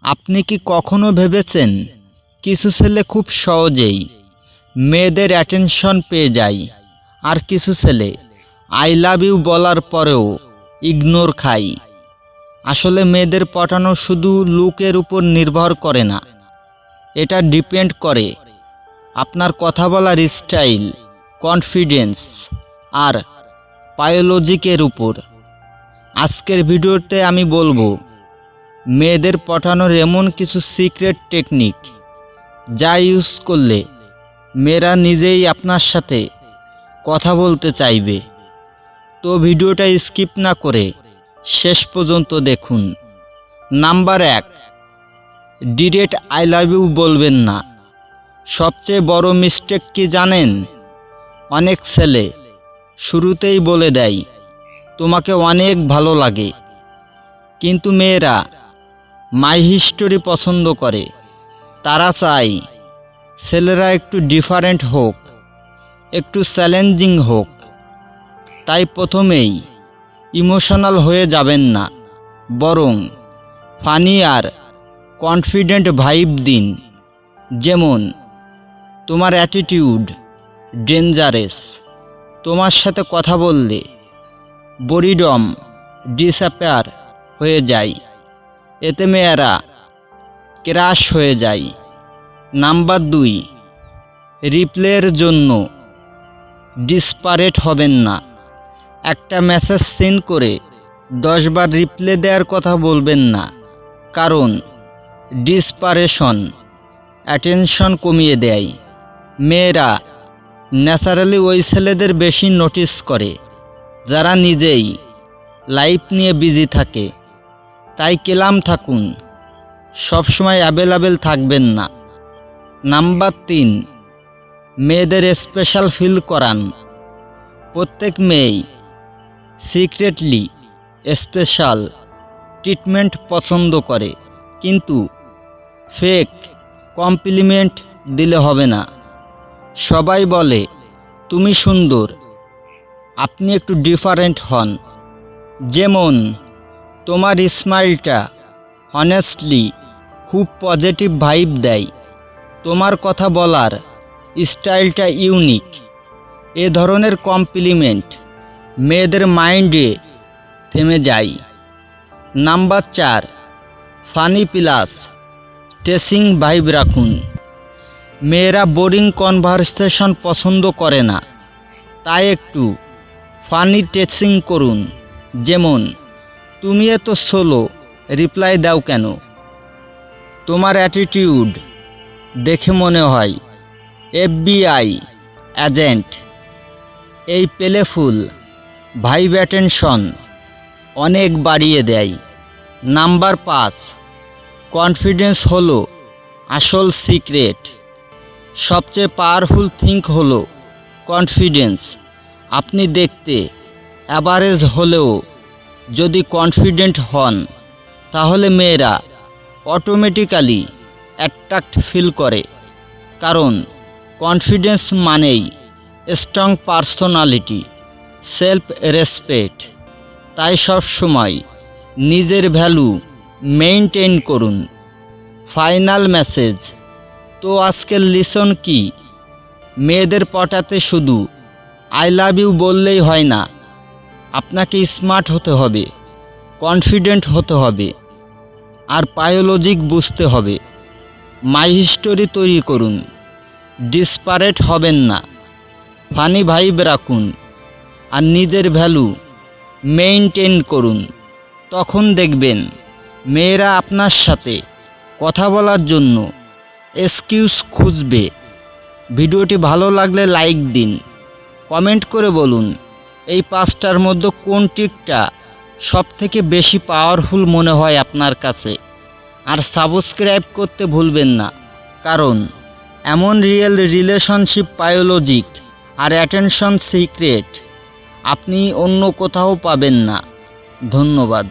আপনি কি কখনো ভেবেছেন কিছু ছেলে খুব সহজেই মেয়েদের অ্যাটেনশন পেয়ে যায়, আর কিছু ছেলে আই লাভ ইউ বলার পরেও ইগনোর খায়? আসলে মেয়েদের পটানো শুধু লুকের উপর নির্ভর করে না, এটা ডিপেন্ড করে আপনার কথা বলার স্টাইল, কনফিডেন্স আর বায়োলজিকের উপর। আজকের ভিডিওতে আমি বলবো মেয়েদের পটানোর এমন কিছু সিক্রেট টেকনিক যা ইউজ করলে মেয়েরা নিজেই আপনার সাথে কথা বলতে চাইবে। তো ভিডিওটা স্কিপ না করে শেষ পর্যন্ত দেখুন। Number 1, direct I love you বলবেন না। সবচেয়ে বড় মিস্টেক কি জানেন? অনেক ছেলে শুরুতেই বলে দেয় তোমাকে অনেক ভালো লাগে, কিন্তু মেয়েরা মাই হিস্টোরি পছন্দ করে। তারা চায় ছেলেরা একটু ডিফারেন্ট হোক, একটু চ্যালেঞ্জিং হোক। তাই প্রথমেই ইমোশনাল হয়ে যাবেন না, বরং ফানি আর কনফিডেন্ট ভাইব দিন। যেমন, তোমার অ্যাটিটিউড ডেঞ্জারাস, তোমার সাথে কথা বললে বরিডম ডিসঅ্যাপিয়ার হয়ে যায়। এতে মেয়েরা ক্রাশ হয়ে যায়। নাম্বার 2, রিপ্লাইয়ের জন্য ডিসপারেট হবেন না। একটা মেসেজ সেন্ড করে 10 বার রিপ্লাই দেওয়ার কথা বলবেন না, কারণ ডিসপারেশন অ্যাটেনশন কমিয়ে দেয়। মেয়েরা ন্যাচারালি ওই ছেলেদের বেশি নোটিস করে যারা নিজেই লাইফ নিয়ে বিজি থাকে। তাই কেলাম থাকুন, সবসময় অ্যাভেলেবেল থাকবেন না। নাম্বার 3, মেয়েদের স্পেশাল ফিল করান। প্রত্যেক মেয়েই সিক্রেটলি স্পেশাল ট্রিটমেন্ট পছন্দ করে, কিন্তু ফেক কমপ্লিমেন্ট দিলে হবে না। সবাই বলে তুমি সুন্দর, আপনি একটু ডিফারেন্ট হন। যেমন, তোমার স্মাইলটা হনেস্টলি খুব পজিটিভ ভাইব দেয়, তোমার কথা বলার স্টাইলটা ইউনিক। এ ধরনের কমপ্লিমেন্ট মেয়েদের মাইন্ডে থেমে যায়। নাম্বার 4, ফানি প্লাস টেসিং ভাইব রাখুন। মেয়েরা বোরিং কনভারসেশন পছন্দ করে না, তাই একটু ফানি টেসিং করুন। যেমন, তুমি এত সোলো রিপ্লাই দাও কেন? তোমার অ্যাটিটিউড দেখে মনে হয় FBI এজেন্ট। এই প্লেফুল ভাইব অ্যাটেনশন অনেক বাড়িয়ে দেয়। নাম্বার 5, কনফিডেন্স হলো আসল সিক্রেট। সবচেয়ে পাওয়ারফুল থিং হলো কনফিডেন্স। আপনি দেখতে অ্যাভারেজ হলেও যদি কনফিডেন্ট হন, তাহলে মেয়েরা অটোমেটিক্যালি অ্যাট্রাক্ট ফিল করে, কারণ কনফিডেন্স মানেই স্ট্রং পার্সোনালিটি, সেলফ রেসপেক্ট। তাই সবসময় নিজের ভ্যালু মেইনটেইন করুন। ফাইনাল মেসেজ, তো আজকের লিসন কি? মেয়েদের পটাতে শুধু আই লাভ ইউ বললেই হয় না, আপনাকে স্মার্ট হতে হবে, কনফিডেন্ট হতে হবে, আর বায়োলজিক বুঝতে হবে। মাই হিস্টোরি তৈরি করুন, ডিসপারেট হবেন না, ফানি ভাইব রাখুন, আর নিজের ভ্যালু মেইনটেইন করুন। তখন দেখবেন মেয়েরা আপনার সাথে কথা বলার জন্য এক্সকিউজ খুঁজবে। ভিডিওটি ভালো লাগলে লাইক দিন, কমেন্ট করে বলুন এই 5টার মধ্যে কোন ট্রিকটা সবথেকে বেশি পাওয়ারফুল মনে হয় আপনার কাছে। আর সাবস্ক্রাইব করতে ভুলবেন না, কারণ এমন রিয়েল রিলেশনশিপ বায়োলজিক আর অ্যাটেনশন সিক্রেট আপনি অন্য কোথাও পাবেন না। ধন্যবাদ।